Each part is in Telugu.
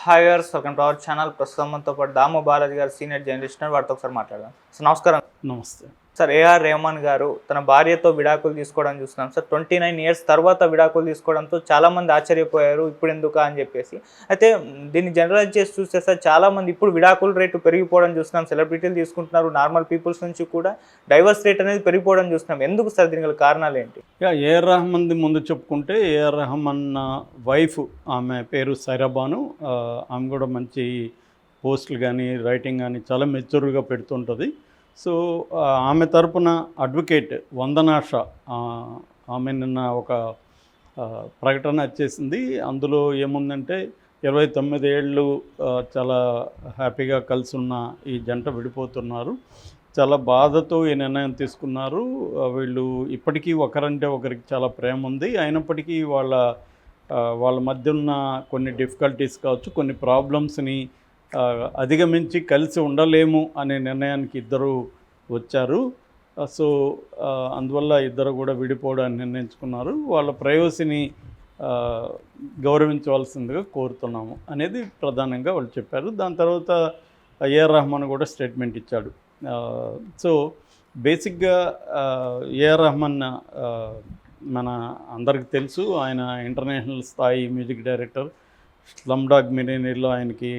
హాయ్ గారు, వెల్కమ్ టు అవర్ ఛానల్. ప్రస్తుతం మనతో పాటు దాము బాలాజీ గారు, సీనియర్ జర్నలిస్ట్, వారితో ఒకసారి మాట్లాడదాం. సో నమస్కారం. నమస్తే సార్, ఏఆర్ రెహమాన్ గారు తన భార్యతో విడాకులు తీసుకోవడం చూస్తున్నాం సార్. 29 years తర్వాత విడాకులు తీసుకోవడంతో చాలామంది ఆశ్చర్యపోయారు, ఇప్పుడు ఎందుకు అని చెప్పేసి. అయితే దీన్ని జనరలైజ్ చేసి చూస్తే సార్, చాలామంది ఇప్పుడు విడాకుల రేటు పెరిగిపోవడం చూస్తున్నాం. సెలబ్రిటీలు తీసుకుంటున్నారు, నార్మల్ పీపుల్స్ నుంచి కూడా డైవర్స్ రేట్ అనేది పెరిగిపోవడం చూస్తున్నాం. ఎందుకు సార్, దీనికి గల కారణాలు ఏంటి? ఏఆర్ రెహమాన్ది ముందు చెప్పుకుంటే, ఏఆర్ రెహమాన్ వైఫ్, ఆమె పేరు సైరాబాను. ఆమె కూడా మంచి పోస్టులు కానీ రైటింగ్ కానీ చాలా మెచ్యూర్గా పెడుతుంటుంది. సో ఆమె తరపున అడ్వకేట్ వందనాష, ఆమె నిన్న ఒక ప్రకటన వచ్చేసింది. అందులో ఏముందంటే 29 ఏళ్ళు చాలా హ్యాపీగా కలిసి ఉన్న ఈ జంట విడిపోతున్నారు. చాలా బాధతో ఈ నిర్ణయం తీసుకున్నారు. వీళ్ళు ఇప్పటికీ ఒకరంటే ఒకరికి చాలా ప్రేమ ఉంది. అయినప్పటికీ వాళ్ళ మధ్య ఉన్న కొన్ని డిఫికల్టీస్ కావచ్చు, కొన్ని ప్రాబ్లమ్స్ని అధిగమించి కలిసి ఉండలేము అనే నిర్ణయానికి ఇద్దరు వచ్చారు. సో అందువల్ల ఇద్దరు కూడా విడిపోవడానికి నిర్ణయించుకున్నారు. వాళ్ళ ప్రైవసీని గౌరవించవలసిందిగా కోరుతున్నాము అనేది ప్రధానంగా వాళ్ళు చెప్పారు. దాని తర్వాత ఏఆర్ రెహమాన్ కూడా స్టేట్మెంట్ ఇచ్చాడు. సో బేసిక్గా ఏఆర్ రెహమాన్ మన అందరికి తెలుసు, ఆయన ఇంటర్నేషనల్ స్థాయి మ్యూజిక్ డైరెక్టర్. స్లమ్డాగ్ మిలియనీర్లో ఆయనకి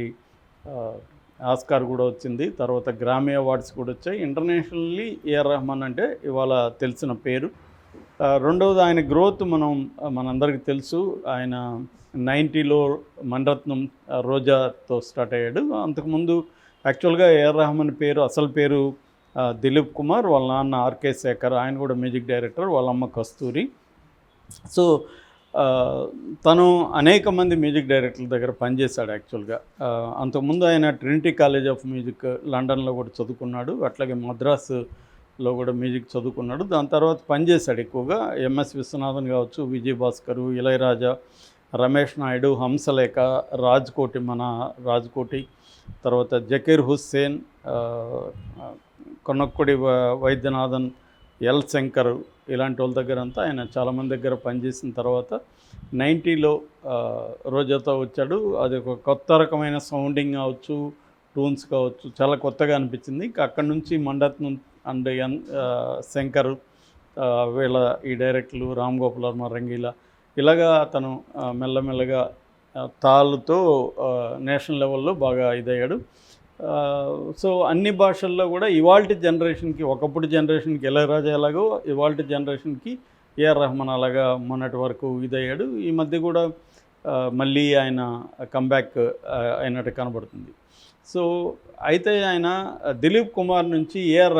ఆస్కార్ కూడా వచ్చింది. తర్వాత గ్రామీ అవార్డ్స్ కూడా వచ్చాయి. ఇంటర్నేషనల్లీ ఏఆర్ రెహమాన్ అంటే ఇవాళ తెలిసిన పేరు. రెండవది ఆయన గ్రోత్ మనందరికీ తెలుసు. ఆయన 90లో మణిరత్నం రోజాతో స్టార్ట్ అయ్యాడు. అంతకుముందు యాక్చువల్గా ఏఆర్ రెహమాన్ అసలు పేరు దిలీప్ కుమార్. వాళ్ళ నాన్న ఆర్కే శేఖర్, ఆయన కూడా మ్యూజిక్ డైరెక్టర్. వాళ్ళ అమ్మ కస్తూరి. సో తను అనేక మంది మ్యూజిక్ డైరెక్టర్ల దగ్గర పనిచేశాడు. యాక్చువల్గా అంతకుముందు ఆయన ట్రినిటీ కాలేజ్ ఆఫ్ మ్యూజిక్ లండన్లో కూడా చదువుకున్నాడు. అట్లాగే మద్రాసులో కూడా మ్యూజిక్ చదువుకున్నాడు. దాని తర్వాత పనిచేశాడు ఎక్కువగా. ఎంఎస్ విశ్వనాథన్ కావచ్చు, విజయ్ భాస్కరు, ఇళయరాజా, రమేష్ నాయుడు, హంసలేఖ, రాజ్కోటి, తర్వాత జకీర్ హుస్సేన్, కొనక్కుడి వైద్యనాథన్, ఎల్ శంకర్, ఇలాంటి వాళ్ళ దగ్గర అంతా ఆయన చాలామంది దగ్గర పనిచేసిన తర్వాత 90లో రోజాతో వచ్చాడు. అది ఒక కొత్త రకమైన సౌండింగ్ కావచ్చు, టూన్స్ కావచ్చు, చాలా కొత్తగా అనిపించింది. ఇంకా అక్కడి నుంచి మణిరత్నం అండ్ శంకర్, వీళ్ళ ఈ డైరెక్టర్లు రామ్ గోపాల్ వర్మ, రంగీలా, ఇలాగా అతను మెల్లమెల్లగా తాళ్ళతో నేషనల్ లెవెల్లో బాగా ఇదయ్యాడు. సో అన్ని భాషల్లో కూడా ఇవాల్టి జనరేషన్కి, ఒకప్పుడు జనరేషన్కి ఇళయరాజా ఎలాగో ఇవాల్టి జనరేషన్కి ఏఆర్ రెహమాన్ అలాగా మొన్నటి వరకు ఇదయ్యాడు. ఈ మధ్య కూడా మళ్ళీ ఆయన కంబ్యాక్ అయినట్టు కనబడుతుంది. సో అయితే ఆయన దిలీప్ కుమార్ నుంచి ఏఆర్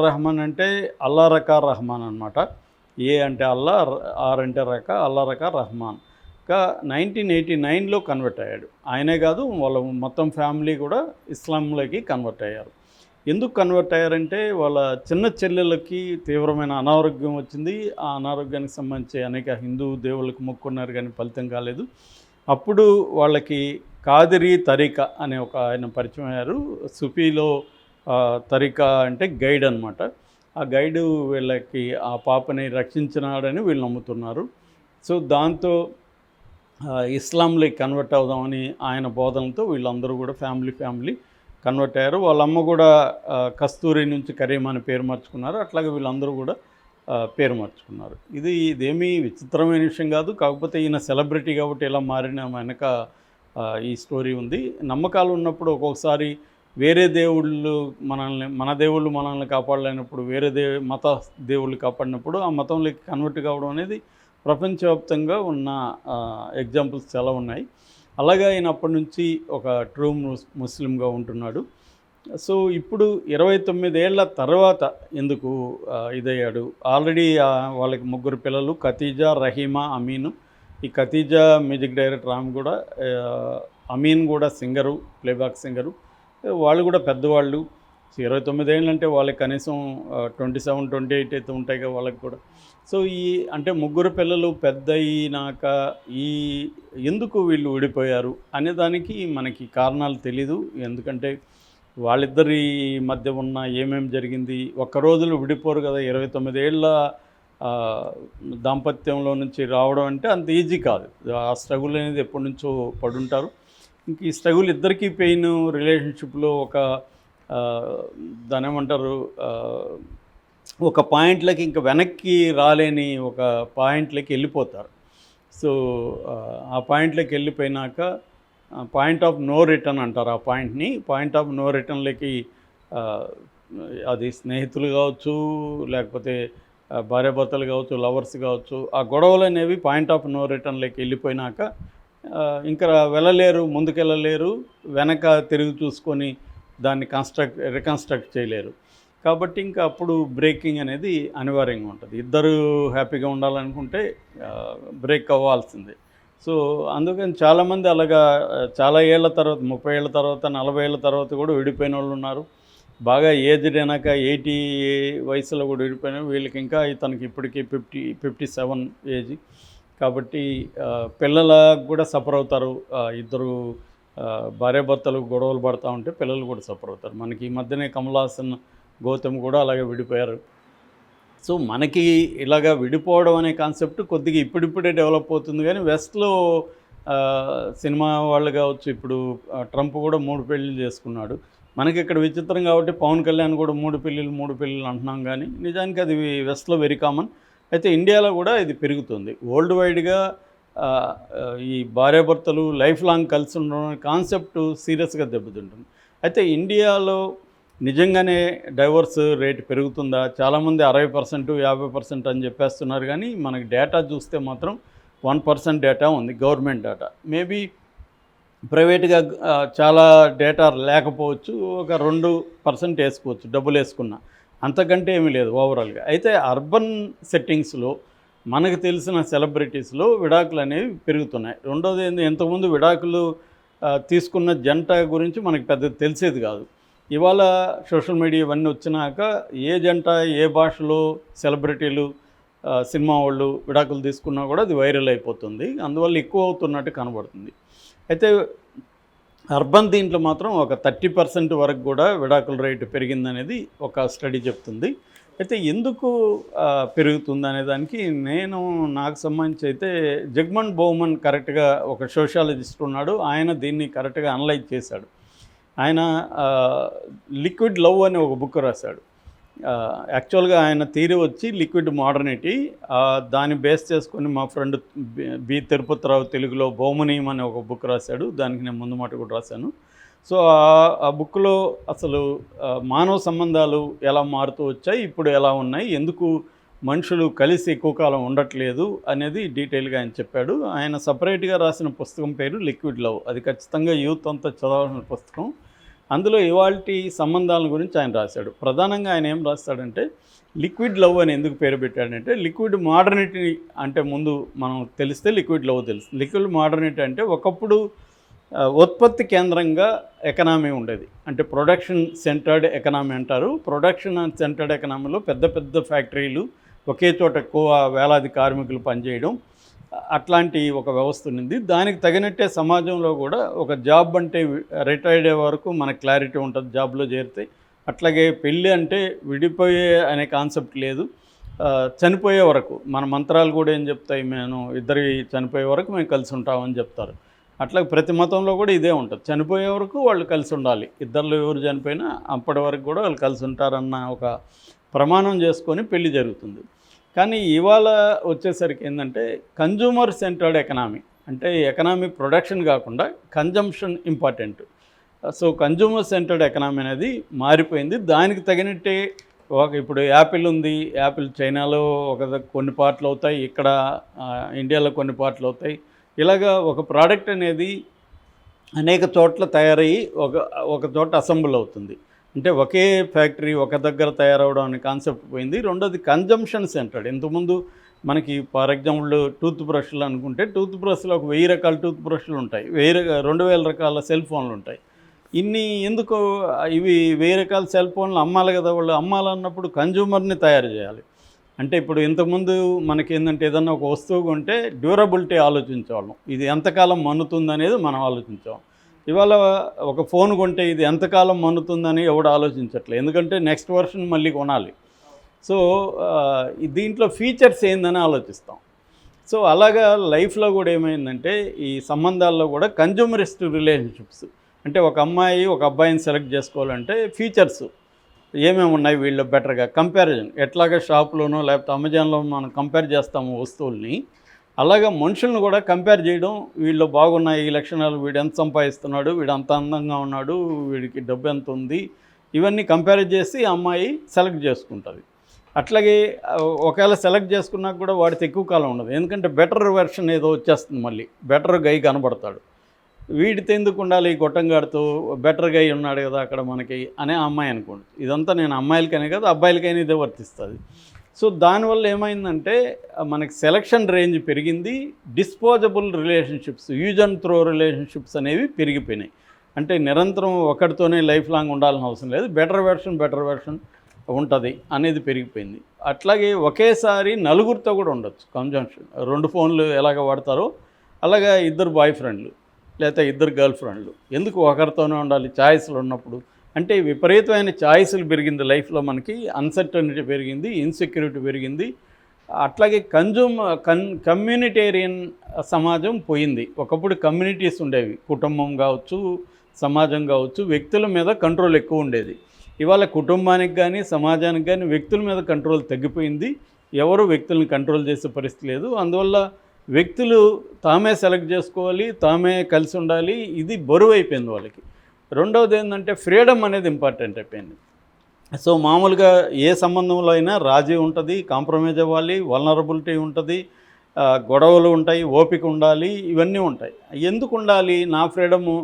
రెహమాన్ అంటే అల్లా రకా రహమాన్ అనమాట. ఏ అంటే అల్లా, ఆర్ అంటే రక, అల్లా రకా రహమాన్. 1989లో కన్వర్ట్ అయ్యాడు. ఆయనే కాదు, వాళ్ళ మొత్తం ఫ్యామిలీ కూడా ఇస్లాంలోకి కన్వర్ట్ అయ్యారు. ఎందుకు కన్వర్ట్ అయ్యారంటే, వాళ్ళ చిన్న చెల్లెలకి తీవ్రమైన అనారోగ్యం వచ్చింది. ఆ అనారోగ్యానికి సంబంధించి అనేక హిందూ దేవుళ్ళకి మొక్కున్నారు, కానీ ఫలితం కాలేదు. అప్పుడు వాళ్ళకి కాదిరీ తరీకా అనే ఒక ఆయన పరిచయం అయ్యారు. సుఫీలో తరీకా అంటే గైడ్ అనమాట. ఆ గైడు వీళ్ళకి ఆ పాపని రక్షించినాడని వీళ్ళు నమ్ముతున్నారు. సో దాంతో ఇస్లాంలోకి కన్వర్ట్ అవుదామని ఆయన బోధనతో వీళ్ళందరూ కూడా ఫ్యామిలీ కన్వర్ట్ అయ్యారు. వాళ్ళమ్మ కూడా కస్తూరి నుంచి కరీం అని పేరు మార్చుకున్నారు. అట్లాగే వీళ్ళందరూ కూడా పేరు మార్చుకున్నారు. ఇదేమీ విచిత్రమైన విషయం కాదు. కాకపోతే ఈయన సెలబ్రిటీ కాబట్టి ఇలా మారిన వెనక ఈ స్టోరీ ఉంది. నమ్మకాలు ఉన్నప్పుడు ఒక్కొక్కసారి వేరే దేవుళ్ళు మన దేవుళ్ళు మనల్ని కాపాడలేనప్పుడు, వేరే మత దేవుళ్ళు కాపాడినప్పుడు ఆ మతంలోకి కన్వర్ట్ కావడం అనేది ప్రపంచవ్యాప్తంగా ఉన్న ఎగ్జాంపుల్స్ చాలా ఉన్నాయి. అలాగే ఆయన అప్పటి నుంచి ఒక ట్రూ ముస్లింగా ఉంటున్నాడు. సో ఇప్పుడు 29 ఏళ్ల తర్వాత ఎందుకు ఇదయ్యాడు? ఆల్రెడీ వాళ్ళకి 3 పిల్లలు, ఖతీజా, రహీమా, అమీను. ఈ ఖతీజా మ్యూజిక్ డైరెక్టర్, ఆమె కూడా, అమీన్ కూడా సింగరు, ప్లేబ్యాక్ సింగరు. వాళ్ళు కూడా పెద్దవాళ్ళు. 29 ఏళ్ళు అంటే వాళ్ళకి కనీసం 27, 28 అయితే ఉంటాయి కదా వాళ్ళకి కూడా. సో అంటే 3 పిల్లలు పెద్ద అయినాక ఎందుకు వీళ్ళు విడిపోయారు అనే దానికి మనకి కారణాలు తెలీదు. ఎందుకంటే వాళ్ళిద్దరి మధ్య ఉన్న ఏమేమి జరిగింది, ఒక్క రోజులో విడిపోరు కదా. 29 ఏళ్ళ దాంపత్యంలో నుంచి రావడం అంటే అంత ఈజీ కాదు. ఆ స్ట్రగుల్ అనేది ఎప్పటి నుంచో పడుంటారు. ఇంక ఈ స్ట్రగుల్ ఇద్దరికీ పెయిన్ రిలేషన్షిప్లో ఒక దాని ఏమంటారు ఒక పాయింట్లకి ఇంకా వెనక్కి రాలేని ఒక పాయింట్లకి వెళ్ళిపోతారు. సో ఆ పాయింట్లోకి వెళ్ళిపోయినాక పాయింట్ ఆఫ్ నో రిటర్న్ అంటారు. ఆ పాయింట్ని పాయింట్ ఆఫ్ నో రిటర్న్లకి అది స్నేహితులు కావచ్చు, లేకపోతే భార్యాభర్తలు కావచ్చు, లవర్స్ కావచ్చు, ఆ గొడవలు అనేవి పాయింట్ ఆఫ్ నో రిటర్న్లోకి వెళ్ళిపోయినాక ఇంకా వెళ్ళలేరు, ముందుకెళ్ళలేరు, వెనక తిరిగి చూసుకొని దాన్ని రికన్స్ట్రక్ట్ చేయలేరు. కాబట్టి ఇంకా అప్పుడు బ్రేకింగ్ అనేది అనివార్యంగా ఉంటుంది. ఇద్దరు హ్యాపీగా ఉండాలనుకుంటే బ్రేక్ అవ్వాల్సిందే. సో అందుకని చాలామంది అలాగా చాలా ఏళ్ళ తర్వాత 30 ఏళ్ళ తర్వాత 40 ఏళ్ళ తర్వాత కూడా విడిపోయిన వాళ్ళు ఉన్నారు. బాగా ఏజ్డ్ అయినాక 80 వయసులో కూడా విడిపోయిన వీళ్ళకి ఇంకా ఇతనికి ఇప్పటికీ 57 ఏజ్. కాబట్టి పిల్లలకు కూడా సఫర్ అవుతారు. ఇద్దరు భార్యాభర్తలు గొడవలు పడుతూ ఉంటే పిల్లలు కూడా సఫర్ అవుతారు. మనకి ఈ మధ్యనే కమల్ హాసన్, గౌతమ్ కూడా అలాగే విడిపోయారు. సో మనకి ఇలాగా విడిపోవడం అనే కాన్సెప్ట్ కొద్దిగా ఇప్పుడిప్పుడే డెవలప్ అవుతుంది. కానీ వెస్ట్లో సినిమా వాళ్ళు కావచ్చు, ఇప్పుడు ట్రంప్ కూడా 3 పెళ్ళిళ్ళు చేసుకున్నాడు. మనకి ఇక్కడ విచిత్రం కాబట్టి పవన్ కళ్యాణ్ కూడా 3 పెళ్ళిళ్ళు అంటున్నాం. కానీ నిజానికి అది వెస్ట్లో వెరీ కామన్. అయితే ఇండియాలో కూడా ఇది పెరుగుతుంది. వరల్డ్ వైడ్గా ఈ భార్యాభర్తలు లైఫ్ లాంగ్ కలిసి ఉండడం కాన్సెప్ట్ సీరియస్గా దెబ్బతింటుంది. అయితే ఇండియాలో నిజంగానే డైవర్స్ రేట్ పెరుగుతుందా? చాలామంది 60%, 50% అని చెప్పేస్తున్నారు. కానీ మనకి డేటా చూస్తే మాత్రం 1% డేటా ఉంది, గవర్నమెంట్ డేటా. మేబీ ప్రైవేట్గా చాలా డేటా లేకపోవచ్చు, ఒక 2% వేసుకోవచ్చు డబ్బులు వేసుకున్నా, అంతకంటే ఏమీ లేదు ఓవరాల్గా. అయితే అర్బన్ సెట్టింగ్స్లో మనకు తెలిసిన సెలబ్రిటీస్లో విడాకులు అనేవి పెరుగుతున్నాయి. రెండోది ఏంది, ఇంతకుముందు విడాకులు తీసుకున్న జంట గురించి మనకు పెద్ద తెలిసేది కాదు. ఇవాళ సోషల్ మీడియా ఇవన్నీ వచ్చినాక ఏ జంట ఏ భాషలో సెలబ్రిటీలు సినిమా వాళ్ళు విడాకులు తీసుకున్నా కూడా అది వైరల్ అయిపోతుంది. అందువల్ల ఎక్కువ అవుతున్నట్టు కనబడుతుంది. అయితే అర్బన్ దీంట్లో మాత్రం ఒక 30% వరకు కూడా విడాకుల రేటు పెరిగిందనేది ఒక స్టడీ చెప్తుంది. అయితే ఎందుకు పెరుగుతుంది అనే దానికి నాకు సంబంధించి అయితే జగ్మన్ బౌమన్ కరెక్ట్గా ఒక సోషాలజిస్ట్ ఉన్నాడు. ఆయన దీన్ని కరెక్ట్గా అనలైజ్ చేశాడు. ఆయన లిక్విడ్ లవ్ అనే ఒక బుక్ రాశాడు. యాక్చువల్గా ఆయన థియరీ వచ్చి లిక్విడ్ మోడర్నిటీ. దాన్ని బేస్ చేసుకొని మా ఫ్రెండ్ బి తిరుపతిరావు తెలుగులో బౌమనీయం అనే ఒక బుక్ రాశాడు. దానికి నేను ముందు మాట కూడా రాశాను. సో ఆ బుక్లో అసలు మానవ సంబంధాలు ఎలా మారుతూ వచ్చాయి, ఇప్పుడు ఎలా ఉన్నాయి, ఎందుకు మనుషులు కలిసి ఎక్కువ కాలం ఉండట్లేదు అనేది డీటెయిల్గా ఆయన చెప్పాడు. ఆయన సపరేట్గా రాసిన పుస్తకం పేరు లిక్విడ్ లవ్. అది ఖచ్చితంగా యూత్ అంతా చదవాల్సిన పుస్తకం. అందులో ఇవాల్టి సంబంధాల గురించి ఆయన రాశాడు. ప్రధానంగా ఆయన ఏం రాస్తాడంటే, లిక్విడ్ లవ్ అని ఎందుకు పేరు పెట్టాడంటే, లిక్విడ్ మోడర్నిటీ అంటే ముందు మనం తెలిస్తే లిక్విడ్ లవ్ తెలుస్తుంది. లిక్విడ్ మోడర్నిటీ అంటే ఒకప్పుడు ఉత్పత్తి కేంద్రంగా ఎకనామీ ఉండేది. అంటే ప్రొడక్షన్ సెంటర్డ్ ఎకనామీ అంటారు. ప్రొడక్షన్ అండ్ సెంటర్డ్ ఎకనామీలో పెద్ద పెద్ద ఫ్యాక్టరీలు, ఒకే చోట ఎక్కువ వేలాది కార్మికులు పనిచేయడం, అట్లాంటి ఒక వ్యవస్థ ఉంది. దానికి తగినట్టే సమాజంలో కూడా ఒక జాబ్ అంటే రిటైర్డ్ అయ్యే వరకు మనకు క్లారిటీ ఉంటుంది జాబ్లో చేరితే. అట్లాగే పెళ్ళి అంటే విడిపోయే అనే కాన్సెప్ట్ లేదు, చనిపోయే వరకు. మన మంత్రాలు కూడా ఏం చెప్తాయి, ఇద్దరి చనిపోయే వరకు మేము కలిసి ఉంటామని చెప్తారు. అట్లా ప్రతి మతంలో కూడా ఇదే ఉంటుంది, చనిపోయే వరకు వాళ్ళు కలిసి ఉండాలి. ఇద్దరు ఎవరు చనిపోయినా అప్పటి వరకు కూడా వాళ్ళు కలిసి ఉంటారన్న ఒక ప్రమాణం చేసుకొని పెళ్లి జరుగుతుంది. కానీ ఇవాళ వచ్చేసరికి ఏంటంటే కన్జ్యూమర్ సెంటర్డ్ ఎకనామీ. అంటే ఎకనామీ ప్రొడక్షన్ కాకుండా consumption important. So consumer centred economy అనేది మారిపోయింది. దానికి తగినట్టే ఇప్పుడు యాపిల్ ఉంది. యాపిల్ చైనాలో కొన్ని పార్ట్లు అవుతాయి, ఇక్కడ ఇండియాలో కొన్ని పార్ట్లు అవుతాయి. ఇలాగా ఒక ప్రోడక్ట్ అనేది అనేక చోట్ల తయారయ్యి ఒక చోట అసెంబుల్ అవుతుంది. అంటే ఒకే ఫ్యాక్టరీ ఒక దగ్గర తయారవడం అనే కాన్సెప్ట్ పోయింది. రెండోది కన్జంప్షన్ సెంటర్డ్. ఇంతకుముందు మనకి ఫర్ ఎగ్జాంపుల్ టూత్ బ్రష్లు అనుకుంటే, టూత్ బ్రష్లో ఒక 1000 రకాల టూత్ బ్రష్లు ఉంటాయి, 2000 రకాల సెల్ ఫోన్లు ఉంటాయి. ఎందుకు ఇవి 1000 రకాల సెల్ ఫోన్లు అమ్మాలి కదా, వాళ్ళు అమ్మాలన్నప్పుడు కన్జ్యూమర్ని తయారు చేయాలి. అంటే ఇప్పుడు ఇంతకుముందు మనకి ఏంటంటే ఏదన్నా ఒక వస్తువు కొంటే డ్యూరబిలిటీ ఆలోచించేవాళ్ళం, ఇది ఎంతకాలం మన్నుతుంది అనేది మనం ఆలోచించాం. ఇవాళ ఒక ఫోన్ కొంటే ఇది ఎంతకాలం మన్నుతుందని ఎవడు ఆలోచించట్లేదు, ఎందుకంటే నెక్స్ట్ వర్షన్ మళ్ళీ కొనాలి. సో దీంట్లో ఫీచర్స్ ఏందని ఆలోచిస్తాం. సో అలాగా లైఫ్లో కూడా ఏమైందంటే ఈ సంబంధాల్లో కూడా కన్జ్యూమరిస్ట్ రిలేషన్షిప్స్, అంటే ఒక అమ్మాయి ఒక అబ్బాయిని సెలెక్ట్ చేసుకోవాలంటే ఫీచర్స్ ఏమేమి ఉన్నాయి వీళ్ళు బెటర్గా కంపారిజన్, ఎట్లాగా షాప్లోనో లేకపోతే అమెజాన్లో మనం కంపేర్ చేస్తాము వస్తువుల్ని, అలాగా మనుషులను కూడా కంపేర్ చేయడం, వీళ్ళు బాగున్నాయి ఈ లక్షణాలు, వీడు ఎంత సంపాదిస్తున్నాడు, వీడు అంత అందంగా ఉన్నాడు, వీడికి డబ్బు ఎంత ఉంది, ఇవన్నీ కంపేర్ చేసి అమ్మాయి సెలెక్ట్ చేసుకుంటుంది. అట్లాగే ఒకవేళ సెలెక్ట్ చేసుకున్నాక కూడా వాడితే ఎక్కువ కాలం ఉండదు, ఎందుకంటే బెటర్ వెర్షన్ ఏదో వచ్చేస్తుంది, మళ్ళీ బెటర్ గై కనబడతాడు, వీడితో ఎందుకు ఉండాలి గొట్టంగాడుతూ, బెటర్ గై ఉన్నాడు కదా అక్కడ మనకి అనే అమ్మాయి అనుకోండి. ఇదంతా నేను అమ్మాయిలకనే కదా అబ్బాయిలకైనా ఇదే వర్తిస్తుంది. సో దానివల్ల ఏమైందంటే మనకి సెలక్షన్ రేంజ్ పెరిగింది, disposable relationships, use and throw relationships అనేవి పెరిగిపోయినాయి. అంటే నిరంతరం ఒకటితోనే లైఫ్ లాంగ్ ఉండాల్సిన అవసరం లేదు, బెటర్ వెర్షన్ ఉంటుంది అనేది పెరిగిపోయింది. అట్లాగే ఒకేసారి నలుగురితో కూడా ఉండొచ్చు కన్జంక్షన్, 2 ఫోన్లు ఎలాగ వాడతారో అలాగా 2 బాయ్ ఫ్రెండ్లు లేకపోతే 2 గర్ల్ ఫ్రెండ్లు, ఎందుకు ఒకరితోనే ఉండాలి ఛాయిస్లు ఉన్నప్పుడు. అంటే విపరీతమైన ఛాయిస్లు పెరిగింది లైఫ్లో, మనకి అన్సర్టనిటీ పెరిగింది, ఇన్సెక్యూరిటీ పెరిగింది. అట్లాగే కమ్యూనిటేరియన్ సమాజం పోయింది. ఒకప్పుడు కమ్యూనిటీస్ ఉండేవి, కుటుంబం కావచ్చు, సమాజం కావచ్చు, వ్యక్తుల మీద కంట్రోల్ ఎక్కువ ఉండేది. ఇవాళ కుటుంబానికి కానీ సమాజానికి కానీ వ్యక్తుల మీద కంట్రోల్ తగ్గిపోయింది, ఎవరు వ్యక్తులను కంట్రోల్ చేసే పరిస్థితి లేదు. అందువల్ల వ్యక్తులు తామే సెలెక్ట్ చేసుకోవాలి, తామే కలిసి ఉండాలి, ఇది బరువు అయిపోయింది వాళ్ళకి. రెండవది ఏంటంటే ఫ్రీడమ్ అనేది ఇంపార్టెంట్ అయిపోయింది. సో మామూలుగా ఏ సంబంధంలో అయినా రాజీ ఉంటుంది, కాంప్రమైజ్ అవ్వాలి, వల్నరబిలిటీ ఉంటుంది, గొడవలు ఉంటాయి, ఓపిక ఉండాలి, ఇవన్నీ ఉంటాయి. ఎందుకు ఉండాలి? నా ఫ్రీడము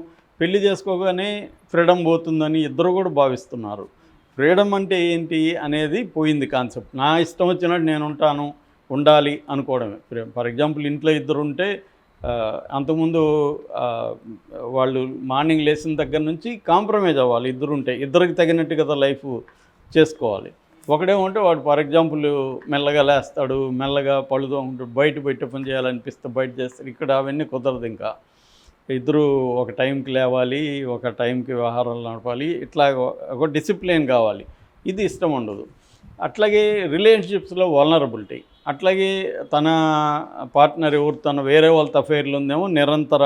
పెళ్లి చేసుకోగానే ఫ్రీడమ్ పోతుందని ఇద్దరు కూడా భావిస్తున్నారు. ఫ్రీడమ్ అంటే ఏంటి అనేది పోయింది కాన్సెప్ట్. నా ఇష్టం వచ్చినట్టు నేను ఉంటాను, ఉండాలి అనుకోవడమే. ఫర్ ఎగ్జాంపుల్ ఇంట్లో 2 ఉంటే అంతకుముందు వాళ్ళు మార్నింగ్ లేచిన దగ్గర నుంచి కాంప్రమైజ్ అవ్వాలి, 2 ఉంటే 2కి తగినట్టు కదా లైఫ్ చేసుకోవాలి. ఒకడేమంటే వాడు ఫర్ ఎగ్జాంపుల్ మెల్లగా లేస్తాడు, మెల్లగా పళ్ళుతో ఉంటాడు, బయట పని చేయాలనిపిస్తే బయట చేస్తాడు, ఇక్కడ అవన్నీ కుదరదు. ఇంకా 2 ఒక టైంకి లేవాలి, ఒక టైంకి వ్యవహారాలు నడపాలి, ఇట్లా ఒక డిసిప్లిన్ కావాలి, ఇది ఇష్టం ఉండదు. అట్లాగే రిలేషన్షిప్స్లో వల్నరబిలిటీ, అట్లాగే తన పార్ట్నర్ ఎవరు, తన వేరే వాళ్ళతో అఫైర్లు ఉందేమో నిరంతర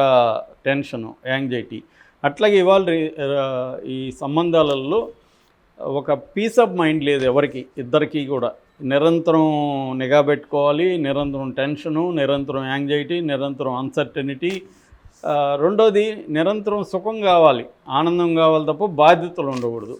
టెన్షను, యాంగ్జైటీ. అట్లాగే ఇవాళ ఈ సంబంధాలలో ఒక పీస్ ఆఫ్ మైండ్ లేదు ఎవరికి, ఇద్దరికి కూడా నిరంతరం నిఘా పెట్టుకోవాలి, నిరంతరం టెన్షను, నిరంతరం యాంగ్జైటీ, నిరంతరం అన్సర్టనిటీ. రెండోది నిరంతరం సుఖం కావాలి, ఆనందం కావాలి తప్ప బాధ్యతలు ఉండకూడదు.